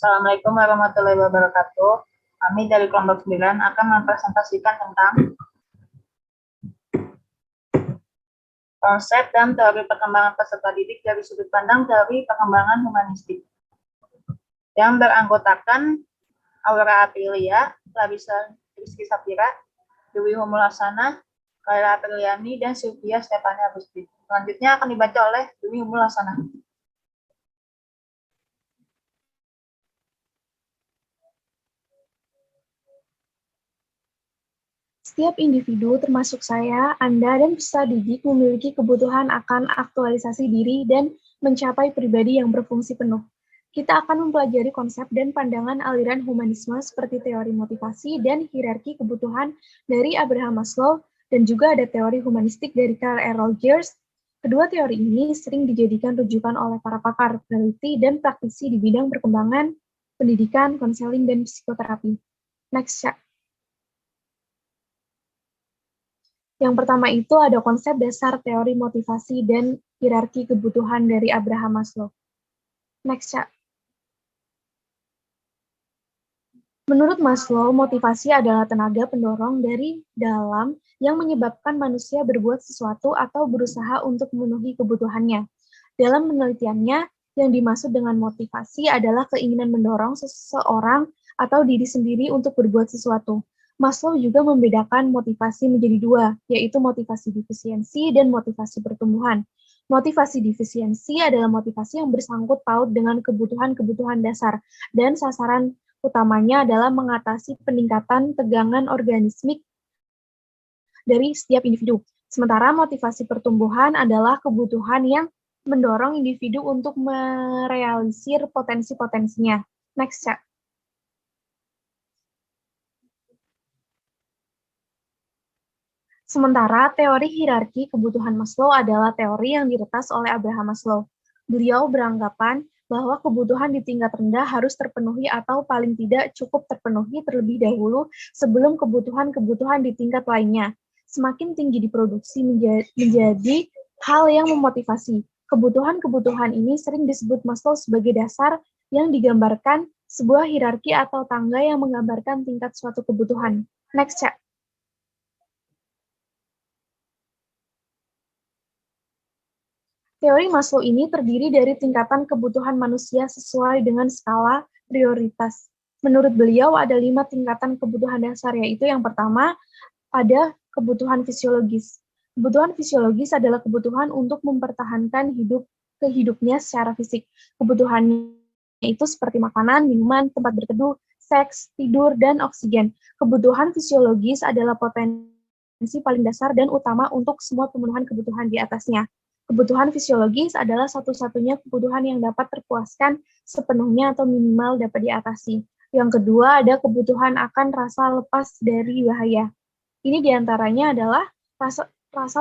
Assalamualaikum warahmatullahi wabarakatuh. Kami dari kelompok 9 akan mempresentasikan tentang konsep dan teori perkembangan peserta didik dari sudut pandang teori perkembangan humanistik yang beranggotakan Aura Aprilia, Clarissa Rizky Sapira, Dewi Humulasana, Kaila Apriliani, dan Sylvia Stefania Agusti. Selanjutnya akan dibaca oleh Dewi Humulasana. Setiap individu, termasuk saya, Anda, dan peserta didik memiliki kebutuhan akan aktualisasi diri dan mencapai pribadi yang berfungsi penuh. Kita akan mempelajari konsep dan pandangan aliran humanisme seperti teori motivasi dan hierarki kebutuhan dari Abraham Maslow, dan juga ada teori humanistik dari Carl R. Rogers. Kedua teori ini sering dijadikan rujukan oleh para pakar, peneliti, dan praktisi di bidang perkembangan, pendidikan, konseling, dan psikoterapi. Next, Cak. Yang pertama itu ada konsep dasar teori motivasi dan hierarki kebutuhan dari Abraham Maslow. Next, Cak. Menurut Maslow, motivasi adalah tenaga pendorong dari dalam yang menyebabkan manusia berbuat sesuatu atau berusaha untuk memenuhi kebutuhannya. Dalam penelitiannya, yang dimaksud dengan motivasi adalah keinginan mendorong seseorang atau diri sendiri untuk berbuat sesuatu. Maslow juga membedakan motivasi menjadi dua, yaitu motivasi defisiensi dan motivasi pertumbuhan. Motivasi defisiensi adalah motivasi yang bersangkut paut dengan kebutuhan-kebutuhan dasar, dan sasaran utamanya adalah mengatasi peningkatan tegangan organismik dari setiap individu. Sementara motivasi pertumbuhan adalah kebutuhan yang mendorong individu untuk merealisir potensi-potensinya. Next, Cak. Sementara teori hierarki kebutuhan Maslow adalah teori yang diretas oleh Abraham Maslow. Beliau beranggapan bahwa kebutuhan di tingkat rendah harus terpenuhi atau paling tidak cukup terpenuhi terlebih dahulu sebelum kebutuhan-kebutuhan di tingkat lainnya. Semakin tinggi diproduksi menjadi hal yang memotivasi. Kebutuhan-kebutuhan ini sering disebut Maslow sebagai dasar yang digambarkan sebuah hierarki atau tangga yang menggambarkan tingkat suatu kebutuhan. Next, Cak. Teori Maslow ini terdiri dari tingkatan kebutuhan manusia sesuai dengan skala prioritas. Menurut beliau ada 5 tingkatan kebutuhan dasar, yaitu yang pertama ada kebutuhan fisiologis. Kebutuhan fisiologis adalah kebutuhan untuk mempertahankan hidupnya secara fisik. Kebutuhannya itu seperti makanan, minuman, tempat berteduh, seks, tidur, dan oksigen. Kebutuhan fisiologis adalah potensi paling dasar dan utama untuk semua pemenuhan kebutuhan di atasnya. Kebutuhan fisiologis adalah satu-satunya kebutuhan yang dapat terpuaskan sepenuhnya atau minimal dapat diatasi. Yang kedua ada kebutuhan akan rasa lepas dari bahaya. Ini diantaranya adalah rasa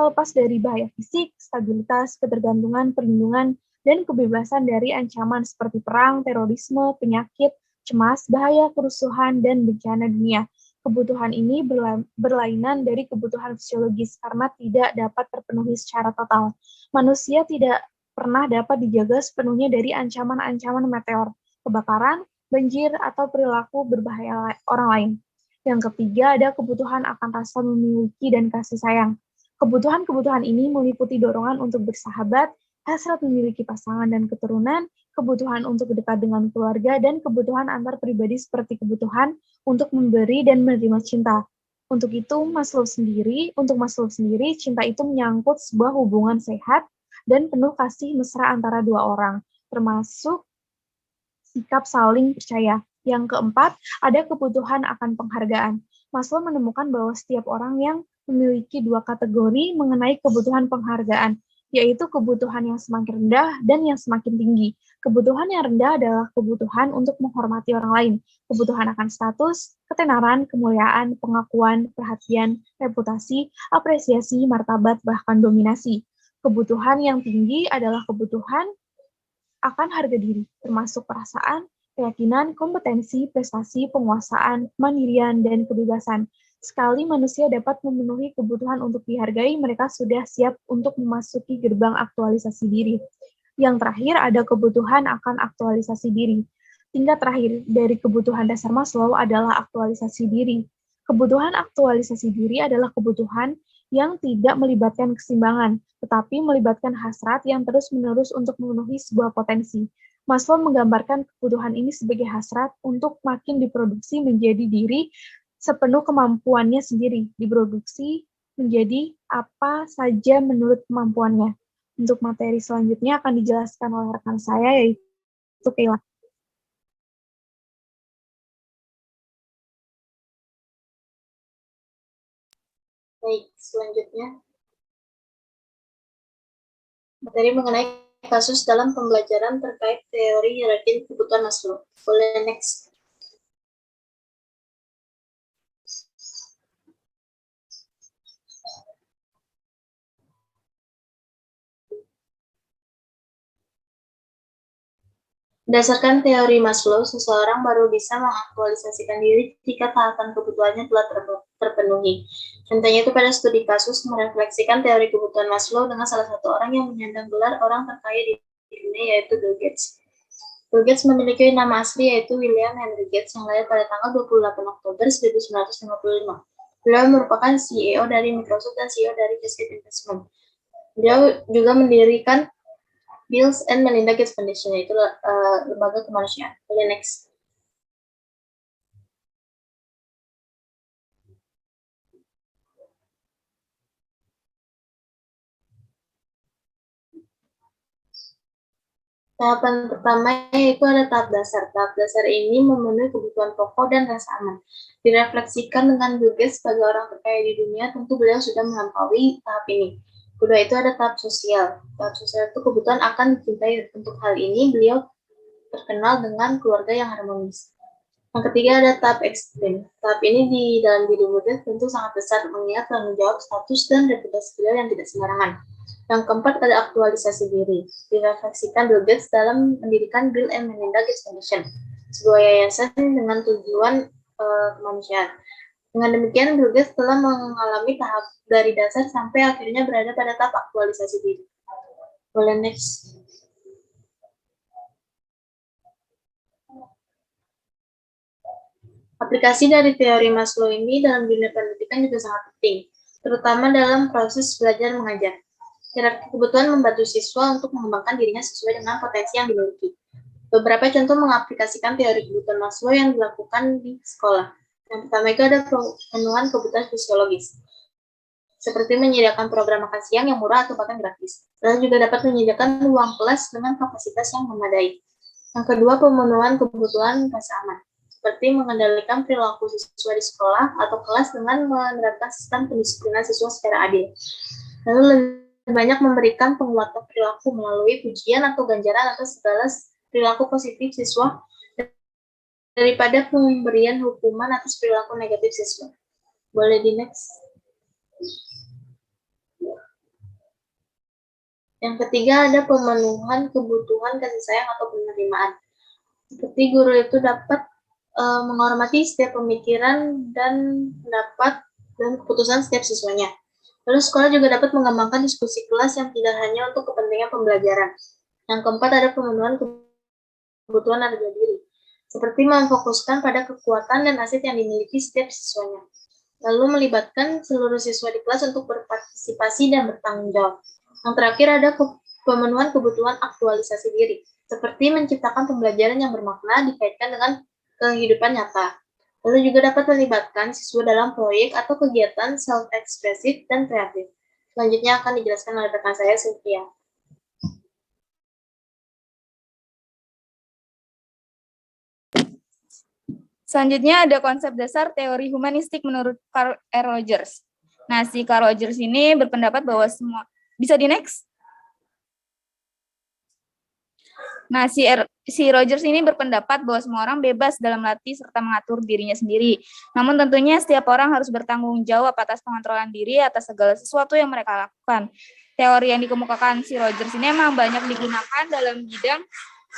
lepas dari bahaya fisik, stabilitas, ketergantungan, perlindungan, dan kebebasan dari ancaman seperti perang, terorisme, penyakit, cemas, bahaya, kerusuhan, dan bencana dunia. Kebutuhan ini berlainan dari kebutuhan fisiologis karena tidak dapat terpenuhi secara total. Manusia tidak pernah dapat dijaga sepenuhnya dari ancaman-ancaman meteor, kebakaran, banjir, atau perilaku berbahaya orang lain. Yang ketiga ada kebutuhan akan rasa memiliki dan kasih sayang. Kebutuhan-kebutuhan ini meliputi dorongan untuk bersahabat, hasrat memiliki pasangan dan keturunan, kebutuhan untuk dekat dengan keluarga, dan kebutuhan antar pribadi seperti kebutuhan untuk memberi dan menerima cinta. Untuk Maslow sendiri, cinta itu menyangkut sebuah hubungan sehat dan penuh kasih mesra antara dua orang, termasuk sikap saling percaya. Yang keempat, ada kebutuhan akan penghargaan. Maslow menemukan bahwa setiap orang yang memiliki dua kategori mengenai kebutuhan penghargaan, yaitu kebutuhan yang semakin rendah dan yang semakin tinggi. Kebutuhan yang rendah adalah kebutuhan untuk menghormati orang lain, kebutuhan akan status, ketenaran, kemuliaan, pengakuan, perhatian, reputasi, apresiasi, martabat, bahkan dominasi. Kebutuhan yang tinggi adalah kebutuhan akan harga diri, termasuk perasaan, keyakinan, kompetensi, prestasi, penguasaan, kemandirian, dan kebebasan. Sekali manusia dapat memenuhi kebutuhan untuk dihargai, mereka sudah siap untuk memasuki gerbang aktualisasi diri. Yang terakhir ada kebutuhan akan aktualisasi diri. Tingkat terakhir dari kebutuhan dasar Maslow adalah aktualisasi diri. Kebutuhan aktualisasi diri adalah kebutuhan yang tidak melibatkan keseimbangan, tetapi melibatkan hasrat yang terus-menerus untuk memenuhi sebuah potensi. Maslow menggambarkan kebutuhan ini sebagai hasrat untuk makin diproduksi menjadi diri sepenuh kemampuannya sendiri, diproduksi menjadi apa saja menurut kemampuannya. Untuk materi selanjutnya akan dijelaskan oleh rekan saya, yaitu Keila. Baik, selanjutnya materi mengenai kasus dalam pembelajaran terkait teori hierarki kebutuhan Maslow. Boleh next. Berdasarkan teori Maslow, seseorang baru bisa mengaktualisasikan diri jika tahapan kebutuhannya telah terpenuhi. Contohnya itu pada studi kasus merefleksikan teori kebutuhan Maslow dengan salah satu orang yang menyandang gelar orang terkaya di dunia, yaitu Bill Gates. Bill Gates memiliki nama asli yaitu William Henry Gates yang lahir pada tanggal 28 Oktober 1955. Beliau merupakan CEO dari Microsoft dan CEO dari Cascade Investment. Beliau juga mendirikan Bill and Melinda Gates Foundation, yaitu lembaga kemanusiaan. Boleh next. Tahapan pertama yaitu ada tahap dasar. Tahap dasar ini memenuhi kebutuhan pokok dan rasa aman. Direfleksikan dengan Bill Gates sebagai orang terkaya di dunia, tentu beliau sudah melampaui tahap ini. Kedua itu ada tahap sosial. Tahap sosial itu kebutuhan akan dicintai. Untuk hal ini beliau terkenal dengan keluarga yang harmonis. Yang ketiga ada tahap ekstrim. Tahap ini di dalam diri muda tentu sangat besar mengingat tanggung jawab status dan reputasi beliau yang tidak sembarangan. Yang keempat ada aktualisasi diri. Direfleksikan Bill Gates dalam mendirikan Bill and Melinda Gates Foundation, sebuah yayasan dengan tujuan kemanusiaan. Dengan demikian, Bill Gates telah mengalami tahap dari dasar sampai akhirnya berada pada tahap aktualisasi diri. Boleh next. Aplikasi dari teori Maslow ini dalam dunia pendidikan juga sangat penting, terutama dalam proses belajar mengajar. Hierarki kebutuhan membantu siswa untuk mengembangkan dirinya sesuai dengan potensi yang dimiliki. Beberapa contoh mengaplikasikan teori kebutuhan Maslow yang dilakukan di sekolah. Yang pertama itu ada pemenuhan kebutuhan fisiologis, seperti menyediakan program makan siang yang murah atau bahkan gratis. Lalu juga dapat menyediakan ruang kelas dengan kapasitas yang memadai. Yang kedua, pemenuhan kebutuhan rasa aman, seperti mengendalikan perilaku siswa di sekolah atau kelas dengan menerapkan sistem pendisiplinan siswa secara adil. Lalu lebih banyak memberikan penguatan perilaku melalui pujian atau ganjaran atas segala perilaku positif siswa daripada pemberian hukuman atas perilaku negatif siswa. Boleh di next. Yang ketiga ada pemenuhan kebutuhan kasih sayang atau penerimaan. Seperti guru itu dapat menghormati setiap pemikiran dan pendapat dan keputusan setiap siswanya. Lalu sekolah juga dapat mengembangkan diskusi kelas yang tidak hanya untuk kepentingan pembelajaran. Yang keempat ada pemenuhan kebutuhan harga diri, seperti memfokuskan pada kekuatan dan aset yang dimiliki setiap siswanya. Lalu melibatkan seluruh siswa di kelas untuk berpartisipasi dan bertanggung jawab. Yang terakhir ada pemenuhan kebutuhan aktualisasi diri, seperti menciptakan pembelajaran yang bermakna dikaitkan dengan kehidupan nyata. Lalu juga dapat melibatkan siswa dalam proyek atau kegiatan self-ekspresif dan kreatif. Selanjutnya akan dijelaskan oleh rekan saya, Sylvia. Selanjutnya ada konsep dasar teori humanistik menurut Carl R. Rogers. Nah, si Carl Rogers ini berpendapat bahwa semua... Bisa di next? Nah, si Rogers ini berpendapat bahwa semua orang bebas dalam melatih serta mengatur dirinya sendiri. Namun tentunya setiap orang harus bertanggung jawab atas pengontrolan diri atas segala sesuatu yang mereka lakukan. Teori yang dikemukakan si Rogers ini memang banyak digunakan dalam bidang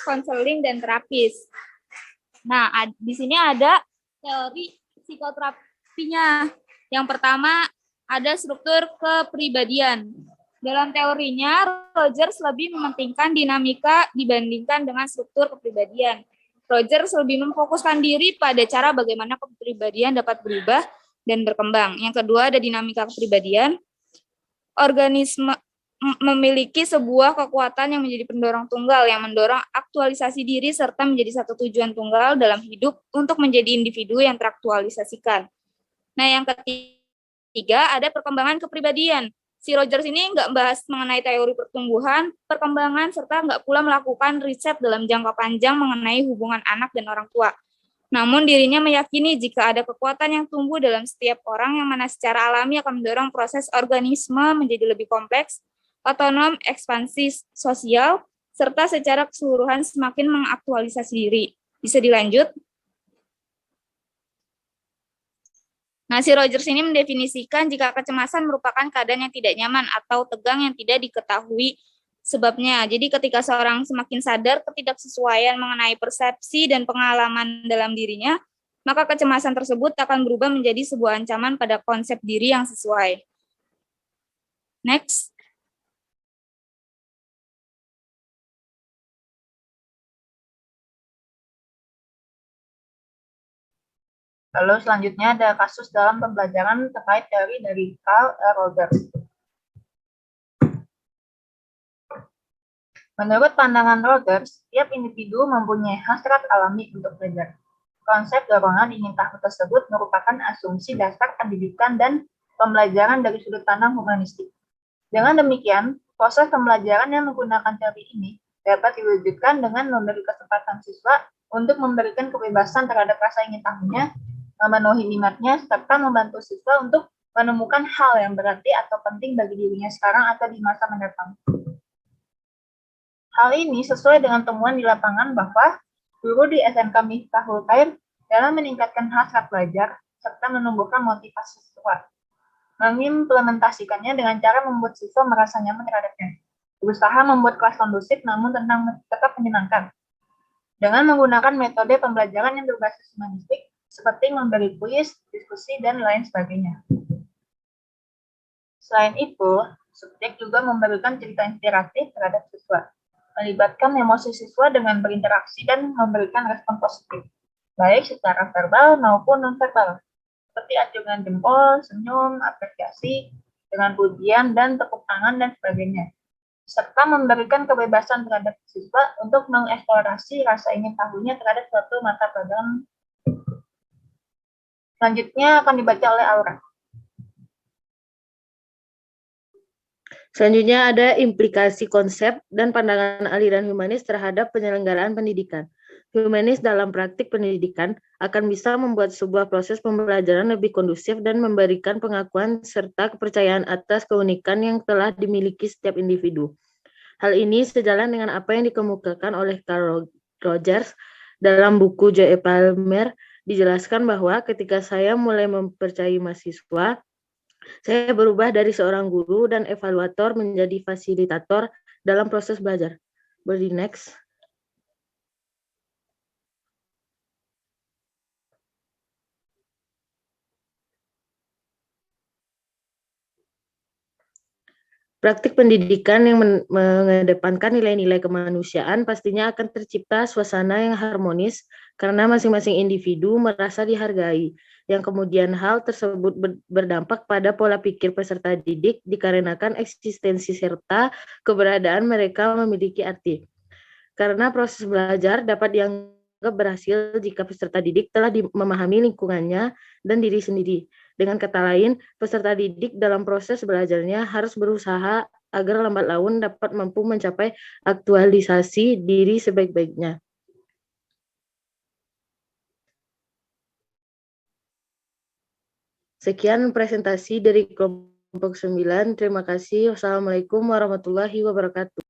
konseling dan terapis. Nah, di sini ada teori psikoterapinya. Yang pertama ada struktur kepribadian. Dalam teorinya, Rogers lebih mementingkan dinamika dibandingkan dengan struktur kepribadian. Rogers lebih memfokuskan diri pada cara bagaimana kepribadian dapat berubah dan berkembang. Yang kedua ada dinamika kepribadian. Organisme memiliki sebuah kekuatan yang menjadi pendorong tunggal yang mendorong aktualisasi diri serta menjadi satu tujuan tunggal dalam hidup untuk menjadi individu yang teraktualisasikan. Nah, yang ketiga ada perkembangan kepribadian. Si Rogers ini nggak bahas mengenai teori pertumbuhan, perkembangan, serta nggak pula melakukan riset dalam jangka panjang mengenai hubungan anak dan orang tua. Namun dirinya meyakini jika ada kekuatan yang tumbuh dalam setiap orang yang mana secara alami akan mendorong proses organisme menjadi lebih kompleks, otonom, ekspansi sosial, serta secara keseluruhan semakin mengaktualisasi diri. Bisa dilanjut? Nah, si Rogers ini mendefinisikan jika kecemasan merupakan keadaan yang tidak nyaman atau tegang yang tidak diketahui sebabnya. Jadi ketika seorang semakin sadar ketidaksesuaian mengenai persepsi dan pengalaman dalam dirinya, maka kecemasan tersebut akan berubah menjadi sebuah ancaman pada konsep diri yang sesuai. Next. Lalu selanjutnya ada kasus dalam pembelajaran terkait teori dari Carl Rogers. Menurut pandangan Rogers, setiap individu mempunyai hasrat alami untuk belajar. Konsep dorongan ingin tahu tersebut merupakan asumsi dasar pendidikan dan pembelajaran dari sudut pandang humanistik. Dengan demikian, proses pembelajaran yang menggunakan teori ini dapat diwujudkan dengan memberi kesempatan siswa untuk memberikan kebebasan terhadap rasa ingin tahunya, memenuhi minatnya, serta membantu siswa untuk menemukan hal yang berarti atau penting bagi dirinya sekarang atau di masa mendatang. Hal ini sesuai dengan temuan di lapangan bahwa guru di SMK Miftahul Khair dalam meningkatkan hasrat belajar serta menumbuhkan motivasi siswa, mengimplementasikannya dengan cara membuat siswa merasa nyaman terhadapnya, berusaha membuat kelas kondusif namun tetap menyenangkan, dengan menggunakan metode pembelajaran yang berbasis humanistik seperti memberi kuis, diskusi, dan lain sebagainya. Selain itu, subjek juga memberikan cerita inspiratif terhadap siswa, melibatkan emosi siswa dengan berinteraksi dan memberikan respon positif, baik secara verbal maupun non-verbal, seperti acungan jempol, senyum, apresiasi, dengan pujian dan tepuk tangan dan sebagainya, serta memberikan kebebasan terhadap siswa untuk mengeksplorasi rasa ingin tahunya terhadap suatu mata pelajaran. Selanjutnya akan dibaca oleh Aura. Selanjutnya ada implikasi konsep dan pandangan aliran humanis terhadap penyelenggaraan pendidikan. Humanis dalam praktik pendidikan akan bisa membuat sebuah proses pembelajaran lebih kondusif dan memberikan pengakuan serta kepercayaan atas keunikan yang telah dimiliki setiap individu. Hal ini sejalan dengan apa yang dikemukakan oleh Carl Rogers dalam buku Joe Palmer. Dijelaskan bahwa ketika saya mulai mempercayai mahasiswa, saya berubah dari seorang guru dan evaluator menjadi fasilitator dalam proses belajar. Boleh next. Praktik pendidikan yang mengedepankan nilai-nilai kemanusiaan pastinya akan tercipta suasana yang harmonis karena masing-masing individu merasa dihargai, yang kemudian hal tersebut berdampak pada pola pikir peserta didik dikarenakan eksistensi serta keberadaan mereka memiliki arti. Karena proses belajar dapat dianggap berhasil jika peserta didik telah memahami lingkungannya dan diri sendiri. Dengan kata lain, peserta didik dalam proses belajarnya harus berusaha agar lambat laun dapat mampu mencapai aktualisasi diri sebaik-baiknya. Sekian presentasi dari kelompok 9. Terima kasih. Wassalamualaikum warahmatullahi wabarakatuh.